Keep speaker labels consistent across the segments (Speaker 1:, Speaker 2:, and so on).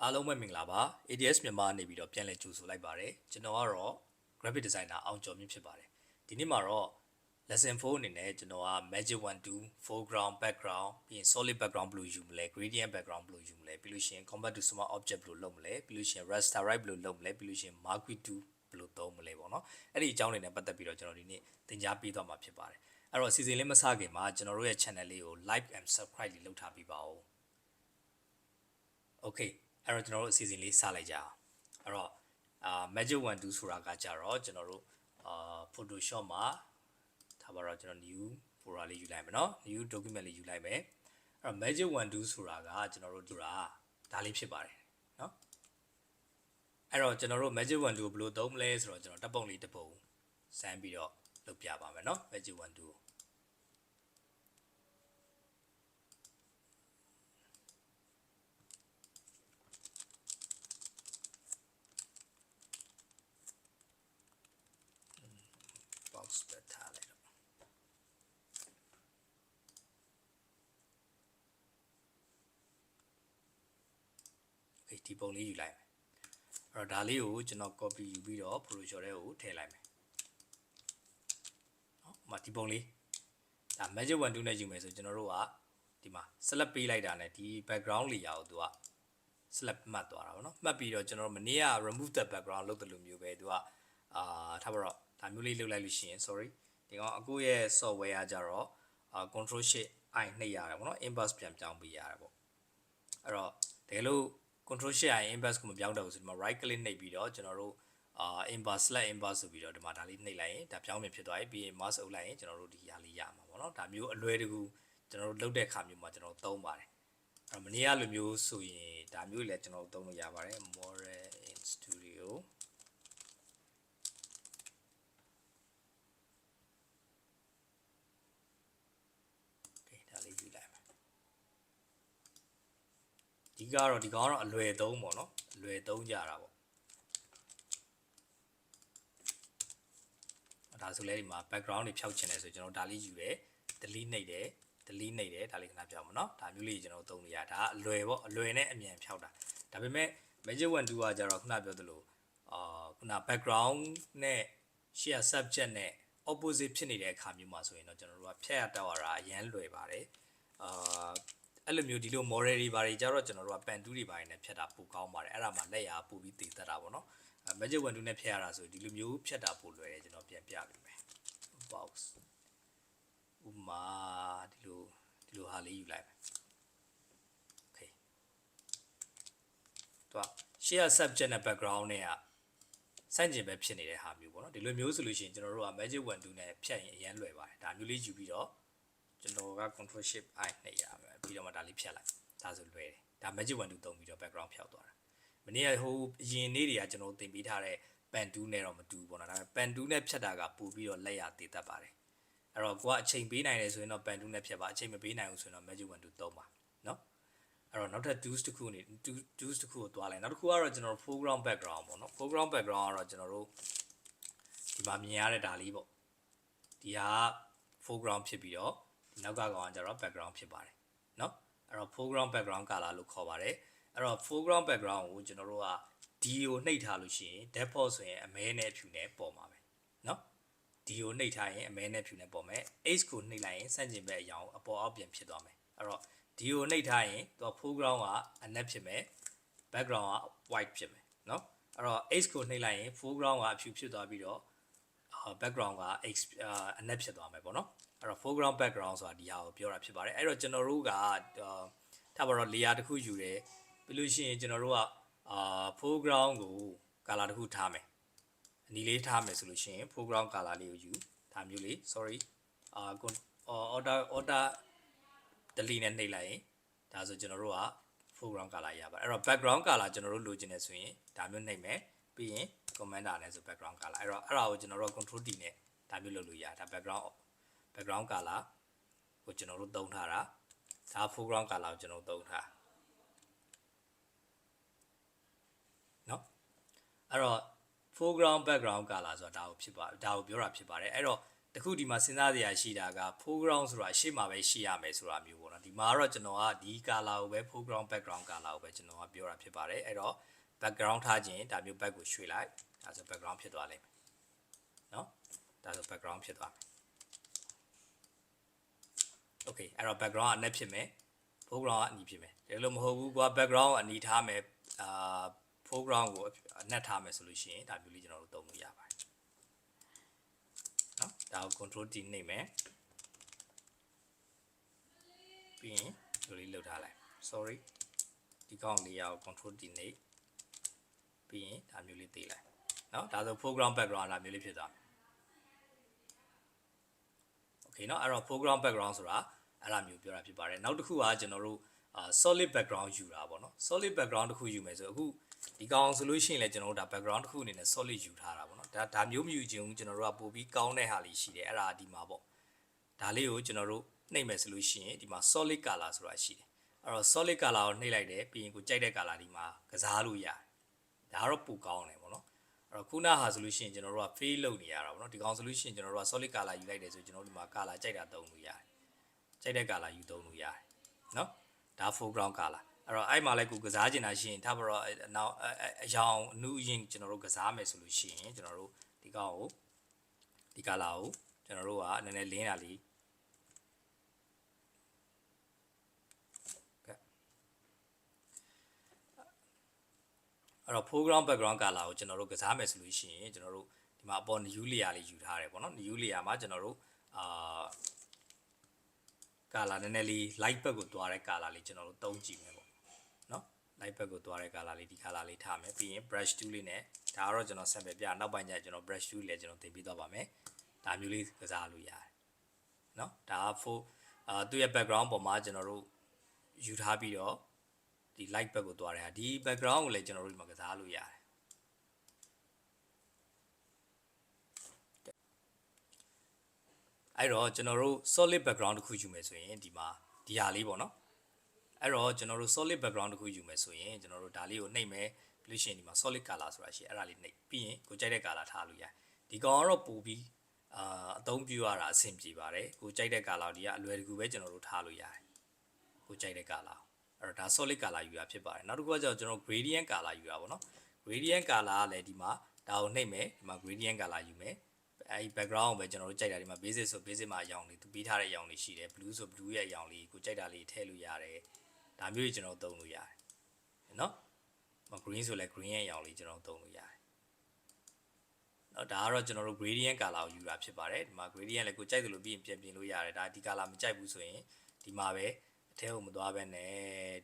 Speaker 1: အားလုံးပဲမင်္ဂလာပါ ADS မြန်မာနေပြီးတော့ပြန်လည်ကြိုဆိုလိုက်ပါတယ်ကျွန်တော်ကတော့ graphic designer အောင်ကျော်မြင့်ဖြစ်ပါတယ်ဒီနေ့မှာတော့ lesson 4အနေနဲ့ကျွန်တော်က magic 1 2 foreground background ပြီးရင် solid background ဘယ်လိုယူမလဲ gradient background ဘယ်လိုယူမလဲပြီးလို့ရှိရင် convert to smart object ဘယ်လိုလုပ်မလဲပြီးလို့ရှိရင် rasterize ဘယ်လိုလုပ်မလဲပြီးလို့ရှိရင် marquee tool ဘယ်လိုသုံးမလဲပေါ့နော်အဲ့ဒီအကြောင်းတွေနဲ့ပတ်သက်ပြီးတော့ကျွန်တော်ဒီနေ့သင်ကြားပေးသွားမှာဖြစ်ပါတယ်အဲ့တော့ season လေးမစခင်မှာကျွန်တော်တို့ရဲ့ channel လေးကို like and subscribe လေးလုပ်ထားပေးပါဦး okay အဲ့တော့ကျွန်တော်တို့အစီအစဉ်လေးစလိုက်ကြအောင်အဲ့တော့magic 1 2ဆိုတာကကြတော့ကျွန်တော်တို့Photoshop မှာထားပါတော့ကျွန်တော် new folder လေးယူလိုက်မယ်เนาะ new document လေးယူလိုက်မယ်အဲ့တော့ magic 1 2ဆိုတာကကျွန်တော်တို့ဒါလေးဖြစ်ပါတယ်เนาะအဲ့တော့ကျွန်တော်တို့ magic 1 2ကိုဘယ်လိုသုံးမလဲဆိုတော့ကျွန်တော်တပ်ပုံလေးတစ်ပုံစမ်းပြီးတော့လုပ်ပြပါမယ်เนาะ magic 1 2ကိုbox ပဲထားလိုက်တော့okay ဒီပုံလေးယူလိုက်မယ်အဲ့တော့ဒါလေးကိုကျွန်တော် copy ယူပြီးတော့ Photoshop ထဲကိုထည့်လိုက်မယ်เนาะဒီပုံလေးဒါ magic 1 2နဲ့ယူမယ်ဆိုကျွန်တော်တို့ကဒီမှာ select ပေးလိုက်တာနဲ့ဒီ background layer ကိုသူက select မှတ်သွားတာပေါ့နော်မှတ်ပြီးတော့ကျွန်တော်တို့မနေ့က remove the background လုပ်တယ်လို့မျိုးပဲသူကထားပါတော့ဒါမျိုးလေးလုပ်လိုက်လို့ရှိရင် sorry ဒီကောင်အခုရဲ့ software ကကြတော့control shift i နှိပ်ရတယ်ပေါ့နော် inverse ပြန်ပြောင်းပေးရတယ်ပေါ့အဲ့တော့တကယ်လို့ control shift i inverse ကိုမပြောင်းတော့ဘူးဆိုဒီမှာ right click နှိပ်ပြီးတော့ကျွန်တော်တို့inverse select inverse ဆိုပြီးတော့ဒီမှာဒါလေးနှိပ်လိုက်ရင်ဒါပြောင်းပြန်ဖြစ်သွားပြီပြီးရင် mouse အုပ်လိုက်ရင်ကျွန်တော်တို့ဒီဟာလေးရမှာပေါ့နော်ဒါမျိုးအလွယ်တကူကျွန်တော်တို့လုပ်တဲ့အခါမျိုးမှာကျွန်တော်သုံးပါတယ်အဲ့တော့မနေ့ကလိုမျိုးဆိုရင်ဒါမျိုးလည်းကျွန်တော်သုံးလို့ရပါတယ် Model in Studioဒီကတော့ဒီကောင်ကတော့အလွယ်သုံးပေါ့နော်အလွယ်သုံးကြတာပေါ့ဒါဆိုလဲဒီမှာ background တွေဖြောက်ချင်တယ်ဆိုကျွန်တော်ဒါလေးယူတယ် delete နှိပ်တယ် delete နှိပ်တယ်ဒါလေးခဏပြောင်းမနော်ဒါမျိုးလေးကျွန်တော်သုံးနေရဒါအလွယ်ပေါ့အလွယ်နဲ့အမြန်ဖြောက်တာဒါပေမဲ့ magic 1 2ကကြတော့ခုနပြောသလိုခုန background နဲ့ share subject နဲ့ opposite ဖြစ်နေတဲ့အခါမျိုးမှာဆိုရင်တော့ကျွန်တော်တို့ကဖြတ်ရတောက်ရတာအရန်လွယ်ပါတယ်အဲ့လိုမျိုးဒီလို model တွေပါတယ်ကြတော့ကျွန်တော်တို့က pen tool တွေပါတယ်နဲ့ဖြတ်တာပိုကောင်းပါတယ်အဲ့ဒါမှလက်ရပို့ပြီးတည်တတ်တာပေါ့နော်magic 1 2နဲ့ဖြတ်ရတာဆိုဒီလိုမျိုးဖြတ်တာပိုလွယ်တယ်ကျွန်တော်ပြန်ပြပေးမယ် box ဥမာဒီလိုဟာလေးယူလိုက်မယ် okay တော့ share subject နဲ့ background နဲ့ကစန့်ကျင်ပဲဖြစ်နေတဲ့ဟာမျိုးပေါ့နော်ဒီလိုမျိုးဆိုလို့ရှိရင်ကျွန်တော်တို့က magic 1 2နဲ့ဖြတ်ရင်အရန်လွယ်ပါတယ်ဒါမျိုးလေးယူပြီးတော့ကျွန်တော်က control shift i နှိပ်ရမယ်ပြီးတော့မှဒါလေးဖြတ်လိုက်ဒါဆိုလွယ်တယ်ဒါ magic 1 2သုံးပြီးတော့ background ဖြောက်သွားတာမနေ့ကဟိုအရင်နေ့တွေကကျွန်တော်သင်ပေးထားတဲ့ pen tool နဲ့တော့မတူဘူးပေါ့နော်ဒါပေမဲ့ pen tool နဲ့ဖြတ်တာကပို့ပြီးတော့လက်ရတည်တတ်ပါတယ်အဲ့တော့ကိုကအချိန်ပေးနိုင်တယ်ဆိုရင်တော့ pen tool နဲ့ဖြတ်ပါအချိန်မပေးနိုင်ဘူးဆိုရင်တော့ magic 1 2သုံးပါနော်အဲ့တော့နောက်ထပ် tools တစ်ခုကိုတွားလိုက်နောက်တစ်ခုကတော့ကျွန်တော် foreground background ပေါ့နော် foreground background ကတော့ကျွန်တော်တို့ဒီမှာမြင်ရတဲ့ဒါလေးပေါ့ဒီဟာ foreground ဖြစ်ပြီးတော့ဒီနောက်ကကောင်ကကျတော့ background ဖြစ်ပါတယ်เนาะအဲ့တော့ foreground background color လို့ခေါ်ပါတယ်အဲ့တော့ foreground background ကိုကျွန်တော်တို့ကဒီကိုနှိပ်ထားလို့ရှိရင် default ဆိုရင်အမဲနဲ့ဖြူနဲ့ပေါ်မှာပဲเนาะဒီကိုနှိပ်ထားရင်အမဲနဲ့ဖြူနဲ့ပေါ်မယ် H ကိုနှိပ်လိုက်ရင်စန့်ကျင်ဘက်အရောင်အပေါ်အောက်ပြန်ဖြစ်သွားမယ်အဲ့တော့ဒီကိုနှိပ်ထားရင်သူက foreground ကအနက်ဖြစ်မယ် background က white ဖြစ်မယ်เนาะအဲ့တော့ H ကိုနှိပ်လိုက်ရင် foreground ကအဖြူဖြစ်သွားပြီးတော့background က အနက်ဖြစ်သွားမယ်ပေါ့နော်အဲ့တော့ foreground background ဆိုတာဒီဟာကိုပြောတာဖြစ်ပါတယ်အဲ့တော့ကျွန်တော်တို့ကထားပါတော့ layer တစ်ခုယူတယ်ပြီးလို့ရှိရင်ကျွန်တော်တို့ကforeground ကို color တစ်ခုထားမယ်အနီလေးထားမယ်ဆိုလို့ရှိရင် foreground color လေးကိုယူဒါမျိုးလေး sorry order delete နဲ့နှိပ်လိုက်ရင်ဒါဆိုကျွန်တော်တို့က foreground color ရပါတယ်အဲ့တော့ background color ကျွန်တော်တို့လိုချင်တယ်ဆိုရင်ဒါမျိုးနှိပ်မယ်ပြီးရင် commander နဲ့ဆို background color အဲ့တော့ကိုကျွန်တော်တို့ control D နဲ့ဒါမျိုးလုပ်လို့ရတယ်ဒါ background color ကိုကျွန်တော်တို့သုံးထားတာဒါ foreground color ကိုကျွန်တော်သုံးထားเนาะအဲ့တော့ foreground background color ဆိုတာဒါကိုပြောတာဖြစ်ပါတယ်အဲ့တော့ တခုဒီမှာစဉ်းစားစရာရှိတာက foreground ဆိုတာအရှိမပဲရှိရမယ်ဆိုတာမျိုးပေါ့နော်ဒီမှာတော့ကျွန်တော်ကဒီ color ကိုပဲ foreground background color ကိုပဲကျွန်တော်ကပြောတာဖြစ်ပါတယ်အဲ့တော့ background ထားခြင်းဒါမျိုး back ကိုရွှေ့လိုက်ဒါဆို background ဖြစ်သွားလိမ့်မယ်နော်ဒါဆို background ဖြစ်သွားမယ် okay အဲ့တော့ background ကအနက်ဖြစ်မယ် foreground ကအနီးဖြစ်မယ်ဒါလို့မဟုတ်ဘူးကွာ background ကိုအနီးထားမယ်foreground ကိုအနက်ထားမယ်ဆိုလို့ရှိရင်ဒါမျိုးလေးကျွန်တော်တို့သုံးလို့ရပါတယ်နော်ဒါကို control D နှိပ်မယ်ပြီးရင်ဒီလိုလေးလှုပ်ထားလိုက် sorry ဒီကောင်လေးရအောင် control D နှိပ်ပြီးရင်ဒါမျိုးလေးသေးလိုက်နော်ဒါဆို foreground background ဒါမျိုးလေးဖြစ်သွားမယ် okay နော်အဲ့တော့ foreground background ဆိုတာအဲ့လိုမျိုးပြောတာဖြစ်ပါတယ်နောက်တစ်ခုကကျွန်တော်တို့solid background ယူတာပေါ့နော် solid background တစ်ခုယူမယ်ဆိုအခုဒီကောင်ဆိုလို့ရှိရင်လည်းကျွန်တော်တို့ဒါ background တစ်ခုအနေနဲ့ solid ယူထားတာပေါ့နော်ဒါမျိုးမယူခြင်းဘူးကျွန်တော်တို့ကပို့ပြီးကောင်းတဲ့ဟာလေးရှိတယ်အဲ့ဒါဒီမှာပေါ့ဒါလေးကိုကျွန်တော်တို့နှိပ်မယ်ဆိုလို့ရှိရင်ဒီမှာ solid color ဆိုတာရှိတယ်အဲ့တော့ solid color ကိုနှိပ်လိုက်တယ်ပြီးရင်ကိုကြိုက်တဲ့ color ဒီမှာကစားလို့ရတယ်ဒါကတော့ပိုကောင်းတယ်ပေါ့နော်အဲ့တော့ခုနဟာဆိုလို့ရှိရင်ကျွန်တော်တို့က fade လုပ်နေရတာပေါ့နော်ဒီကောင်ဆိုလို့ရှိရင်ကျွန်တော်တို့က solid color ယူလိုက်တယ်ဆိုကျွန်တော်တို့ဒီမှာ color ကြိုက်တာသုံးလို့ရတယ်ကြိုက်တဲ့ color ယူသုံးလို့ရတယ်နော်ဒါ foreground color အဲ့တော့အဲ့မှာလည်းကိုကစားကျင်တာရှိရင်ထားပါတော့နောက်အရောင်အနုအရင်ကျွန်တော်တို့ကစားမယ်ဆိုလို့ရှိရင်ကျွန်တော်တို့ဒီကောင်ကိုဒီ color ကိုကျွန်တော်တို့ကနည်းနည်းလင်းတာလေးအဲ့တော့ foreground background color ကိုကျွန်တော်တို့ကစားမယ်ဆိုလို့ရှိရင်ကျွန်တော်တို့ဒီမှာအပေါ် new layer လေးယူထားတယ်ပေါ့နော် new layer မှာကျွန်တော်တို့color နည်းနည်းလေး light ဘက်ကိုသွားတဲ့ color လေးကျွန်တော်တို့သုံးကြည့်မယ်ပေါ့နော် light ဘက်ကိုသွားတဲ့ color လေးဒီ color လေးထားမယ်ပြီးရင် brush tool လေးနဲ့ဒါကတော့ကျွန်တော် sample ပြနောက်ပိုင်းကျကျွန်တော် brush tool လေးကျွန်တော်သင်ပေးသွားပါမယ်ဒါမျိုးလေးကစားလို့ရတယ်နော်ဒါကသူ့ရဲ့ background ပေါ်မှာကျွန်တော်တို့ယူထားပြီးတော့ဒီ light ဘက်ကိုသွားတယ်ဟာဒီ background ကိုလည်းကျွန်တော်တို့ဒီမှာကစားလို့ရတယ်အဲ့တော့ကျွန်တော်တို့ solid background တစ်ခုယူမယ်ဆိုရင်ဒီမှာဒီဟာလေးပေါ့နော်အဲ့တော့ကျွန်တော်တို့ solid background တစ်ခုယူမယ်ဆိုရင်ကျွန်တော်တို့ဒါလေးကိုနှိပ်မယ်ပြီးလို့ရှိရင်ဒီမှာ solid color ဆိုတာရှိအဲ့ဒါလေးနှိပ်ပြီးရင်ကိုကြိုက်တဲ့ color ထားလို့ရတယ်ဒီကောင်ကတော့ပို့ပြီးအသုံးပြုရတာအဆင်ပြေပါတယ်ကိုကြိုက်တဲ့ color ဒီကအလွယ်တကူပဲကျွန်တော်တို့ထားလို့ရတယ်ကိုကြိုက်တဲ့ color အဲ့တော့ဒါ solid color ယူတာဖြစ်ပါတယ်နောက်တစ်ခုကကျတော့ကျွန်တော် gradient color ယူတာပေါ့နော် gradient color ကလည်းဒီမှာဒါကိုနှိပ်မယ်ဒီမှာ gradient color ယူမယ်အဲဒီ background ကိုပဲကျွန်တော်တို့ကြိုက်တာဒီမှာ basic ဆို basic မှာအရောင်လေးသူပေးထားတဲ့အရောင်လေးရှိတယ် blue ဆို blue ရဲ့အရောင်လေးကိုကြိုက်တာလေးထည့်လို့ရတယ်ဒါမျိုးကြီးကျွန်တော်သုံးလို့ရတယ်နော် green ဆိုလည်း green ရဲ့အရောင်လေးကျွန်တော်သုံးလို့ရတယ်နော်ဒါကတော့ကျွန်တော်တို့ gradient color ကိုယူတာဖြစ်ပါတယ်ဒီမှာ gradient လည်းကိုကြိုက်တယ်လို့ပြီးရင်ပြင်လို့ရတယ်ဒါဒီ color မကြိုက်ဘူးဆိုရင်ဒီမှာပဲအထဲကိုမသွားဘဲနဲ့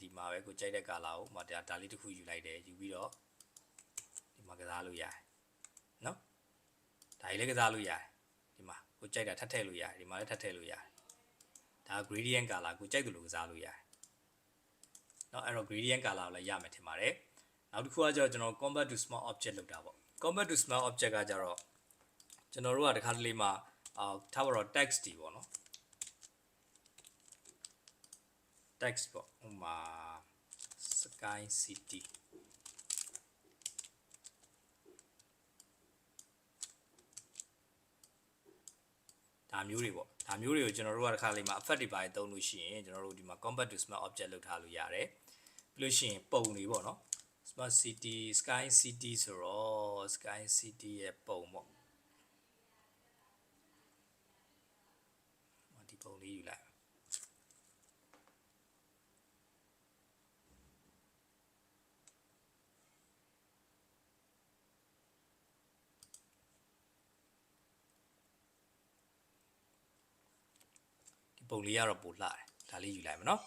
Speaker 1: ဒီမှာပဲကိုကြိုက်တဲ့ color ကိုမဒါလေးတစ်ခုယူလိုက်တယ်ယူပြီးတော့ဒီမှာကစားလို့ရတယ်နော်ဒါကြီးလည်းကစားလို့ရတယ်ဒီမှာကိုကြိုက်တာထပ်ထည့်လို့ရတယ်ဒီမှာလည်းထပ်ထည့်လို့ရတယ်ဒါ gradient color ကိုကြိုက်တယ်လို့ကစားလို့ရတယ်เนาะအဲ့တော့ gradient color ကိုလည်းရမယ်ထင်ပါတယ်နောက်တစ်ခုကကျတော့ကျွန်တော် convert to small object လောက်တာပေါ့ convert to small object ကကျတော့ကျွန်တော်တို့ကတခါတလေမှာထားပါတော့ text တွေပေါ့နော် text ပေါ့ဥပမာ sky cityဒါမျိုးတွေပေါ့ဒါမျိုးတွေကိုကျွန်တော်တို့ကတစ်ခါလေးမှာ effect တွေပါတယ်သုံးလို့ရှိရင်ကျွန်တော်တို့ဒီမှာ convert to small object လောက်ထားလို့ရတယ်ပြီးလို့ရှိရင်ပုံတွေပေါ့နော် smart city sky city ဆိုတော့ sky city ရဲ့ပုံပေါ့ဒီပုံလေးယူလိုက်ပုံလေးကတော့ပိုလှတယ်ဒါလေးယူလိုက်မယ်နော်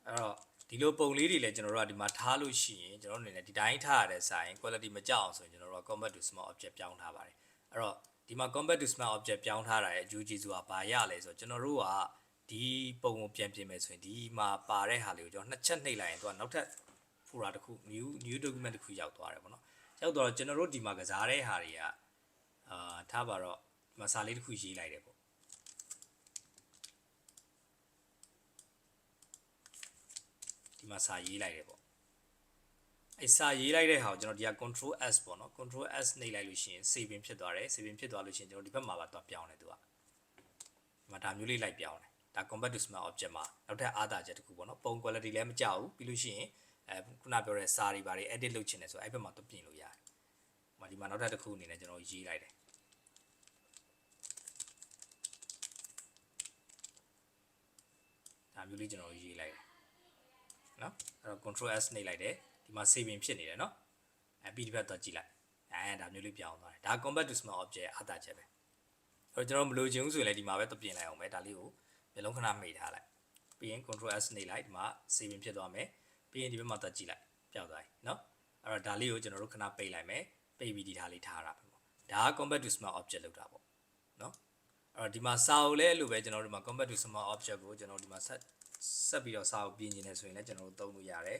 Speaker 1: အဲ့တော့ဒီလိုပုံလေးတွေလည်းကျွန်တော်တို့ကဒီမှာထားလို့ရှိရင်ကျွန်တော်တို့အနေနဲ့ဒီတိုင်းထားရတဲ့ဆိုင် quality မကြောက်အောင်ဆိုရင်ကျွန်တော်တို့က convert to small object ပြောင်းထားပါတယ်အဲ့တော့ဒီမှာ convert to small object ပြောင်းထားတာရဲ့အကျိုးကျေးဇူးကဘာရလဲဆိုတော့ကျွန်တော်တို့ကဒီပုံကိုပြန်ပြင်မယ်ဆိုရင်ဒီမှာပါတဲ့ဟာလေးကိုကျွန်တော်နှစ်ချက်နှိပ်လိုက်ရင်သူကနောက်ထပ် folder တစ်ခု new document တစ်ခုရောက်သွားတယ်ပေါ့နော်ရောက်တော့ကျွန်တော်တို့ဒီမှာကစားတဲ့ဟာတွေကထားပါတော့ဒီမှာစာလေးတစ်ခုရေးလိုက်တယ်ပေါ့ဒီမှာစာရေးလိုက်တယ်ပေါ့ အဲ့စာရေးလိုက်တဲ့ဟာကိုကျွန်တော်ဒီက control s ပေါ့နော် control s နှိပ်လိုက်လို့ရှိရင် saving ဖြစ်သွားတယ် saving ဖြစ်သွားလို့ရှိရင်ကျွန်တော်ဒီဘက်မှာပါတော့ပြောင်းတယ်သူကဒီမှာဒါမျိုးလေးလိုက်ပြောင်းတယ်ဒါ combat to smart object မှာနောက်ထပ်အားသာချက်တစ်ခုပေါ့နော်ပုံ quality လည်းမကြောက်ဘူးပြီးလို့ရှိရင်ခုနပြောတဲ့စာတွေဘာတွေ edit လုပ်ချင်တယ်ဆိုအဲ့ဘက်မှာတော့ပြင်လို့ရတယ်ဒီမှာနောက်ထပ်တစ်ခုအနေနဲ့ကျွန်တော်ရေးလိုက်တယ်ဒါမျိုးလေးကျွန်တော်ရေးလိုက်တယ်နော်အဲ့တော့ control s နှိပ်လိုက်တယ်ဒီမှာ saving ဖြစ်နေတယ်နော်ပြီးဒီဘက်တော့ကြည့်လိုက်ဒါမျိုးလေးပြောင်းသွားတယ်ဒါ combat to smart object အားသာချက်ပဲအဲ့တော့ကျွန်တော်မလိုချင်ဘူးဆိုရင်လည်းဒီမှာပဲတော့ပြင်လိုက်အောင်ပဲဒါလေးကိုမျိုးလုံးခဏမှိတ်ထားလိုက်ပြီးရင် control s နှိပ်လိုက်ဒီမှာ saving ဖြစ်သွားမယ်ပြီးရင်ဒီဘက်မှာတော့ကြည့်လိုက်ပျောက်သွားပြီနော်အဲ့တော့ဒါလေးကိုကျွန်တော်တို့ခဏပိတ်လိုက်မယ်ပိတ်ပြီးဒီထားလေးထားတာပဲပေါ့ဒါက combat to smart object လောက်တာပေါ့နော်အဲ့တော့ဒီမှာစာအုပ်လဲအဲ့လိုပဲကျွန်တော်တို့ဒီမှာ combat to smart object ကိုကျွန်တော်ဒီမှာဆက်ပြီးတော့စာအုပ်ပြင်နေတယ်ဆိုရင်လည်းကျွန်တော်တို့သုံးလို့ရတယ်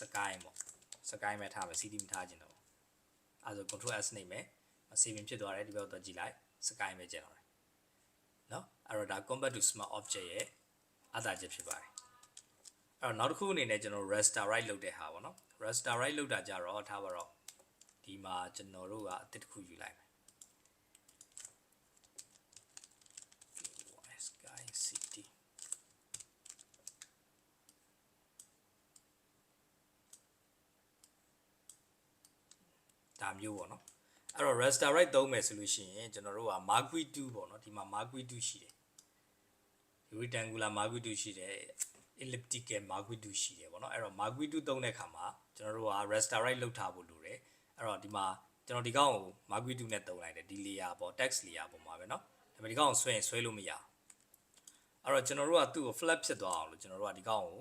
Speaker 1: sky ပေါ့ sky မဲ့ထားမယ် cd မထားခြင်းတော့အဲ့ဒါဆို control s နှိပ်မယ် saving ဖြစ်သွားတယ်ဒီဘက်တော့ကြည့်လိုက် sky မဲ့ကျန်တော့တယ်နော်အဲ့တော့ဒါ combat to smart object ရဲ့အသာချက်ဖြစ်ပါတယ်အဲ့တော့နောက်တစ်ခုအနေနဲ့ကျွန်တော် rasterize လုပ်တဲ့ဟာပေါ့နော် rasterize လုပ်တာကြတော့ထားပါတော့ဒီမှာကျွန်တော်တို့ကအသစ်တစ်ခုယူလိုက်မယ် sky city ဒါမျိုးပေါ့နော်အဲ့တော့ rasterize သုံးမယ်ဆိုလို့ရှိရင်ကျွန်တော်တို့က marquee tool ပေါ့နော်ဒီမှာ marquee tool ရှိတယ် rectangular marquee tool ရှိတယ် elliptical marquee tool ရှိတယ်ပေါ့နော်အဲ့တော့ marquee tool သုံးတဲ့အခါမှာကျွန်တော်တို့က rasterize လုပ်ထားဖို့လိုတယ်အဲ့တော့ဒီမှာကျွန်တော်ဒီကောင်ကို marquee tool နဲ့သုံးလိုက်တယ်ဒီ layer ပေါ့ text layer ပေါ်မှာပဲเนาะဒါပေမဲ့ဒီကောင်ကိုဆွဲရင်ဆွဲလို့မရအဲ့တော့ကျွန်တော်တို့ကသူ့ကို flat ဖြစ်သွားအောင်လို့ကျွန်တော်တို့ကဒီကောင်ကို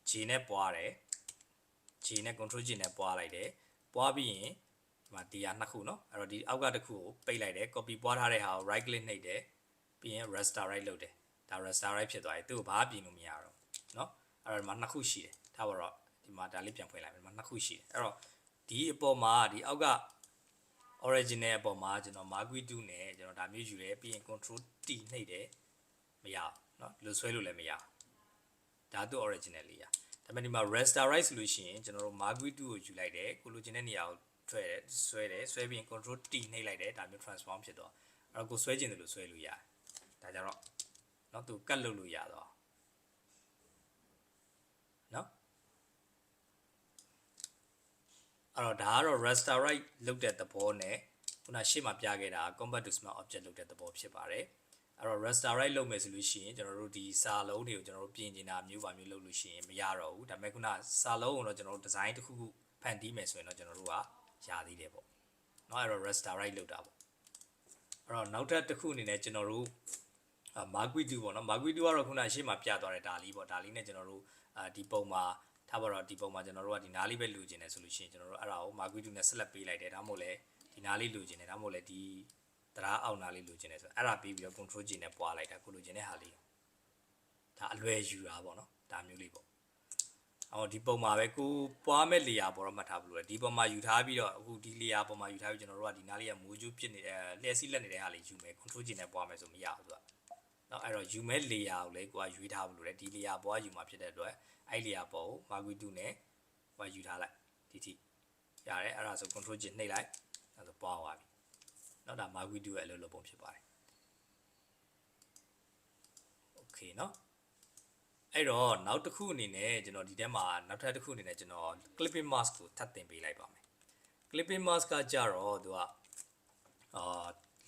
Speaker 1: G နဲ့ပွားတယ် G နဲ့ control G နဲ့ပွားလိုက်တယ်ပွားပြီးရင်ဒီမှာဒီဟာနှစ်ခုเนาะအဲ့တော့ဒီအောက်ကတစ်ခုကိုပိတ်လိုက်တယ် copy ပွားထားတဲ့ဟာကို right click နှိပ်တယ်ပြီးရင် rasterize လုပ်တယ်ဒါ rasterize ဖြစ်သွားပြီသူ့ကိုဘာပြင်လို့မရတော့เนาะအဲ့တော့ဒီမှာနှစ်ခုရှိတယ်ထားပါတော့ဒီမှာဒါလေးပြန်ဖွင့်လိုက်မယ်ဒီမှာနှစ်ခုရှိတယ်အဲ့တော့ဒီအပေါ်မှာဒီအောက်က original အပေါ်မှာကျွန်တော် marquee tool နဲ့ကျွန်တော်ဒါမျိုးယူတယ်ပြီးရင် control T နှိပ်တယ်မရဘူးเนาะဒီလိုဆွဲလို့လည်းမရဒါသူ့ original လေးရဒါပေမဲ့ဒီမှာ rasterize ဆိုလို့ရှိရင်ကျွန်တော်တို့ marquee tool ကိုယူလိုက်တယ်ကိုလိုချင်တဲ့နေရာကိုဆွဲပြီးရင် control T နှိပ်လိုက်တယ်ဒါမျိုး transform ဖြစ်သွားအဲ့တော့ကိုဆွဲချင်တယ်လို့ဆွဲလို့ရတယ်ဒါကြတော့เนาะသူကတ်လုပ်လို့ရတော့เนาะအဲ့တော့ဒါကတော့ rasterize လုပ်တဲ့သဘောနဲ့ခုနရှေ့မှာပြခဲ့တာ combat to smart object လုပ်တဲ့သဘောဖြစ်ပါတယ်အဲ့တော့ rasterize လုပ်မယ်ဆိုလို့ရှိရင်ကျွန်တော်တို့ဒီစာလုံးတွေကိုကျွန်တော်တို့ပြင်နေတာမျိုးပါမျိုးလုပ်လို့ရှိရင်မရတော့ဘူးဒါပေမဲ့ခုနစာလုံးကိုတော့ကျွန်တော်တို့ design တစ်ခုခုဖန်တီးမယ်ဆိုရင်တော့ကျွန်တော်တို့ကရသေးတယ်ပေါ့เนาะအဲ့တော့ rasterize လုပ်တာပေါ့အဲ့တော့နောက်ထပ်တစ်ခုအနေနဲ့ကျွန်တော်တို့marquee tool ပေါ့နော် marquee tool ကတော့ခုနရှေ့မှာပြသွားတဲ့ဒါလေးပေါ့ဒါလေးနဲ့ကျွန်တော်တို့ဒီပုံမှာထားပါတော့ဒီပုံမှာကျွန်တော်တို့ကဒီနားလေးပဲလူကျင်တယ်ဆိုလို့ရှိရင်ကျွန်တော်တို့အဲ့ဒါကို marquee tool နဲ့ဆက်လက်ပေးလိုက်တယ်ဒါမှမဟုတ်လေဒီနားလေးလူကျင်တယ်ဒါမှမဟုတ်လေဒီတရားအောက်နားလေးလူကျင်တယ်ဆိုအဲ့ဒါပေးပြီးတော့ control G နဲ့ပွားလိုက်တာကိုလူကျင်တဲ့ဟာလေးဒါအလွယ်ယူတာပေါ့နော်ဒါမျိုးလေးပေါ့အော်ဒီပုံမှာပဲကိုပွားမဲ့ layer ပေါ်တော့မှတ်ထားဘူးလို့ဒီပုံမှာယူထားပြီးတော့အခုဒီ layer ပေါ်မှာယူထားပြီးကျွန်တော်တို့ကဒီနားလေးကမိုးကျူးဖြစ်နေတဲ့လျှက်စီးလက်နေတဲ့ဟာလေးယူမယ် control G နဲ့ပွားမယ်ဆိုမရဘူးသူကနော်အဲ့တော့ယူမဲ့ layer ကိုလည်းကိုကရွေးထားဘူးလို့လေဒီ layer ပေါ်ကယူမှာဖြစ်တဲ့အတွက်အဲ့ layer ပေါ်ကို marquee tool နဲ့ဟိုယူထားလိုက်ဒီထိရတယ်အဲ့ဒါဆို control G နှိပ်လိုက်အဲ့ဒါဆိုပွားသွားပြီနော်ဒါ marquee tool ရဲ့အလုပ်လုပ်ပုံဖြစ်ပါတယ် okay နော်အဲ့တော့နောက်တစ်ခုအနေနဲ့ကျွန်တော်ဒီထဲမှာနောက်ထပ်တစ်ခုအနေနဲ့ကျွန်တော် clipping mask ကိုထပ်တင်ပေးလိုက်ပါမယ် clipping mask ကကြတော့သူက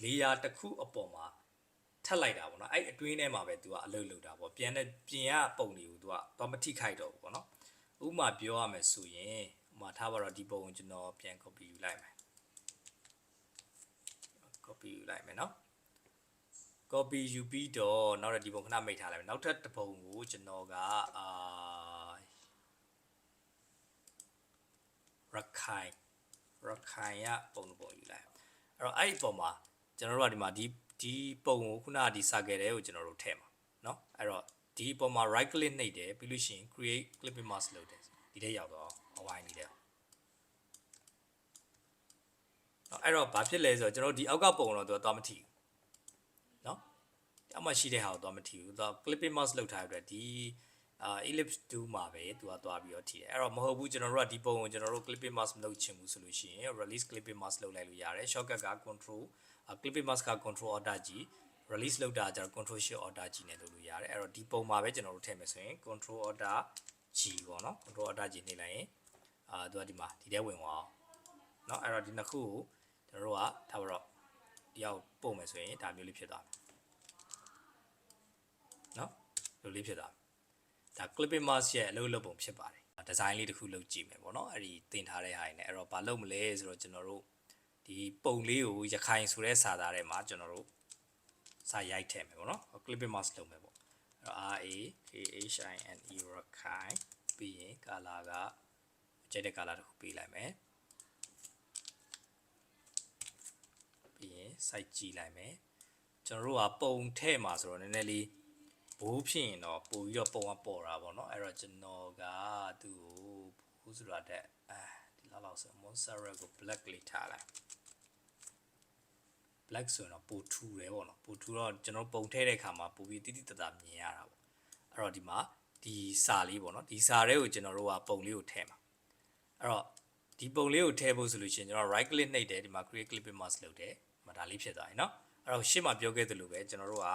Speaker 1: layer တစ်ခုအပေါ်မှာထပ်လိုက်တာပေါ့နော်အဲ့အတွင်းထဲမှာပဲသူကအလုပ်လုပ်တာပေါ့ပြင်ရပုံတွေကိုသူကတော့မထိခိုက်တော့ဘူးပေါ့နော်ဥပမာပြောရမယ်ဆိုရင်ဥပမာထားပါတော့ဒီပုံကိုကျွန်တော်ပြန် copy ယူလိုက်မယ် copy ယူလိုက်မယ်နော် copy ယူပြီးတော့နောက်ထပ်ဒီပုံခဏမိတ်ထားလိုက်မယ်နောက်ထပ်တစ်ပုံကိုကျွန်တော်ကရခိုင်ရပုံယူလိုက်အဲ့တော့အဲ့ဒီပုံမှာကျွန်တော်တို့ကဒီမှာဒီပုံကိုခုနကဒီ circle တွေကိုကျွန်တော်တို့ထည့်မှာเนาะအဲ့တော့ဒီပုံမှာ right click နှိပ်တယ်ပြီးလို့ရှိရင် create clipping mask လုပ်တယ်ဒီထဲရောက်တော့အဝိုင်းနေတယ်အဲ့တော့ဘာဖြစ်လဲဆိုတော့ကျွန်တော်ဒီအောက်ကပုံတော့သူကသွားမထီဘူးเนาะအောက်မှာရှိတဲ့ဟာကိုသွားမထီဘူးသူက clipping mask လုပ်ထားရတဲ့ဒီ ellipse 2မှာပဲသူကသွားပြီးတော့ထိတယ်အဲ့တော့မဟုတ်ဘူးကျွန်တော်တို့ကဒီပုံကိုကျွန်တော်တို့ clipping mask မလုပ်ချင်ဘူးဆိုလို့ရှိရင် release clipping mask လုပ်လိုက်လို့ရတယ် shortcut က control clipping mask က control alt G release လုပ်တာကျတော့ control shift alt G နဲ့လုပ်လို့ရတယ်အဲ့တော့ဒီပုံမှာပဲကျွန်တော်တို့ထည့်မယ်ဆိုရင် control alt G ပေါ့နော် control alt G နှိပ်လိုက်ရင်သူကဒီမှာဒီထဲဝင်သွားအောင်เนาะအဲ့တော့ဒီနှစ်ခုကိုကျွန်တော်တို့ကထားပါတော့ဒီအောက်ပို့မယ်ဆိုရင်ဒါမျိုးလေးဖြစ်သွားမယ်เนาะလိုလေးဖြစ်သွားဒါ clipping mask ရဲ့အလုပ်လုပ်ပုံဖြစ်ပါတယ်ဒီဇိုင်းလေးတစ်ခုလုပ်ကြည့်မယ်ပေါ့နော်အဲ့ဒီတင်ထားတဲ့ဟာတွေ ਨੇ အဲ့တော့ဘာလုပ်မလဲဆိုတော့ကျွန်တော်တို့ဒီပုံလေးကိုရခိုင်ဆိုတဲ့စာသားထဲမှာကျွန်တော်တို့စာရိုက်ထည့်မယ်ပေါ့နော် clipping mask လုပ်မယ်ပေါ့အဲ့တော့ R A K H I N E ရခိုင်ပြီးရင် color ကကျတဲ့ color တစ်ခုပေးလိုက်မယ်ပြီးရင် site ကြည့်လိုက်မယ်ကျွန်တော်တို့ကပုံထည့်မှာဆိုတော့နည်းနည်းလေးဘိုးဖြစ်ရင်တော့ပို့ပြီးတော့ပုံကပေါ်တာပေါ့နော်အဲ့တော့ကျွန်တော်ကသူ့ကိုဘိုးဆိုတာတဲ့ဒီလောက်ဆို Montserrat ကို black လေးထားလိုက် black ဆိုရင်တော့ပိုထူတယ်ပေါ့နော်ပိုထူတော့ကျွန်တော်ပုံထည့်တဲ့အခါမှာပိုပြီးတိတိတတ်တာမြင်ရတာပေါ့အဲ့တော့ဒီမှာဒီစာလေးပေါ့နော်ဒီစာတွေကိုကျွန်တော်တို့ကပုံလေးကိုထည့်မှာအဲ့တော့ဒီပုံလေးကိုထည့်ဖို့ဆိုလို့ရှိရင်ကျွန်တော် right click နှိပ်တယ်ဒီမှာ create clipping mask လုပ်တယ်ဒါလေးဖြစ်သွားပြီเนาะအဲ့တော့ရှေ့မှာပြောခဲ့သလိုပဲကျွန်တော်တို့က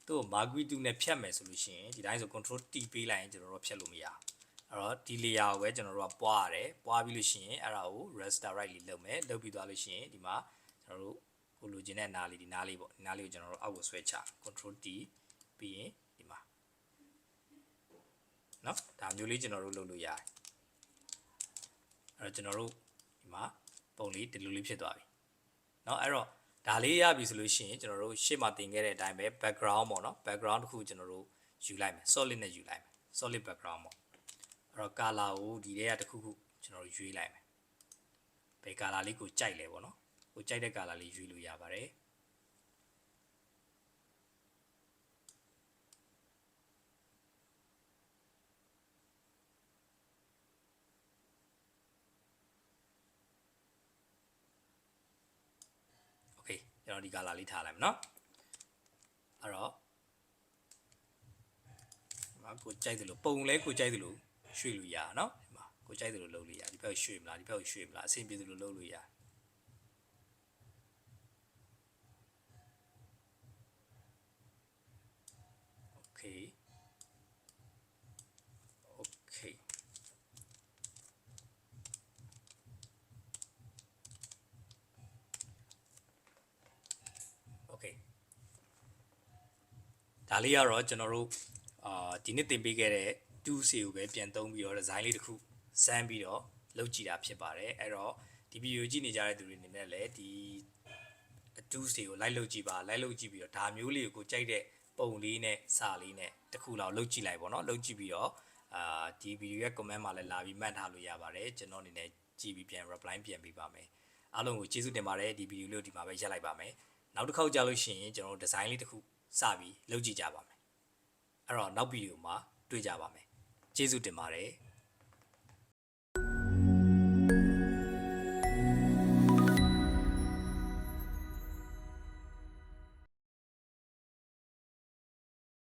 Speaker 1: သူ့ကို marquee tool နဲ့ဖြတ်မယ်ဆိုလို့ရှိရင်ဒီတိုင်းဆို control T ပေးလိုက်ရင်ကျွန်တော်တို့ဖြတ်လို့မရအဲ့တော့ဒီ layer ကိုပဲကျွန်တော်တို့ကပွားရတယ်ပွားပြီးလို့ရှိရင်အဲ့ဒါကို rasterize လေးလုပ်မယ်လုပ်ပြီးသွားလို့ရှိရင်ဒီမှာကျွန်တော်တို့ကိုလိုချင်တဲ့နားလေးဒီနားလေးပေါ့ဒီနားလေးကိုကျွန်တော်တို့အောက်ကိုဆွဲချ control T ပြီးရင်ဒီမှာเนาะဒါမျိုးလေးကျွန်တော်တို့လုပ်လို့ရတယ်အဲ့တော့ကျွန်တော်တို့ဒီမှာပုံလေးဒီလိုလေးဖြစ်သွားပြီเนาะအဲ့တော့ဒါလေးရပြီဆိုလို့ရှိရင်ကျွန်တော်တို့ရှေ့မှာတင်ခဲ့တဲ့အတိုင်းပဲ background ပေါ့နော် background တစ်ခုကျွန်တော်တို့ယူလိုက်မယ် solid နဲ့ယူလိုက်မယ် solid background ပေါ့အဲ့တော့ color ကိုဒီထဲကတစ်ခုခုကျွန်တော်တို့ရွေးလိုက်မယ်ဘယ် color လေးကိုကြိုက်လဲပေါ့နော်ကိုကြိုက်တဲ့ color လေးရွေးလို့ရပါတယ်ကျွန်တော်ဒီ color လေးထားလိုက်မယ်เนาะအဲ့တော့ဒီမှာကိုကြိုက်တယ်လို့ပုံလဲကိုကြိုက်တယ်လို့ရွှေ့လို့ရเนาะဒီမှာကိုကြိုက်တယ်လို့လုပ်လို့ရဒီဘက်ရွှေ့မလားဒီဘက်ရွှေ့မလားအဆင်ပြေတယ်လို့လုပ်လို့ရโอเคโอเคဒါလေးကတော့ကျွန်တော်တို့ဒီနေ့သင်ပေးခဲ့တဲ့ tools တွေကိုပဲပြန်သုံးပြီးတော့ design လေးတစ်ခုစမ်းပြီးတော့လုပ်ကြည့်တာဖြစ်ပါတယ်အဲ့တော့ဒီဗီဒီယိုကြည့်နေကြတဲ့သူတွေအနေနဲ့လည်းဒီ tools တွေကိုလိုက်လုပ်ကြည့်ပါလိုက်လုပ်ကြည့်ပြီးတော့ဒါမျိုးလေးကိုကြိုက်တဲ့ပုံလေးနဲ့စာလေးနဲ့တစ်ခုလောက်လုပ်ကြည့်လိုက်ပေါ့နော်လုပ်ကြည့်ပြီးတော့ဒီဗီဒီယိုရဲ့ comment မှာလည်းလာပြီးမှတ်ထားလို့ရပါတယ်ကျွန်တော်အနေနဲ့ကြည့်ပြီးပြန် reply ပြန်ပေးပါမယ်အားလုံးကိုကျေးဇူးတင်ပါတယ်ဒီဗီဒီယိုလေးကိုဒီမှာပဲရပ်လိုက်ပါမယ်နောက်တစ်ခေါက်ကြာလို့ရှိရင်ကျွန်တော်တို့ design လေးတစ်ခုစပြီးလုပ်ကြည့်ကြပါမယ်အဲ့တော့နောက်ဗီဒီယိုမှာတွေ့ကြပါမယ်ကျေးဇူးတင်ပါတယ်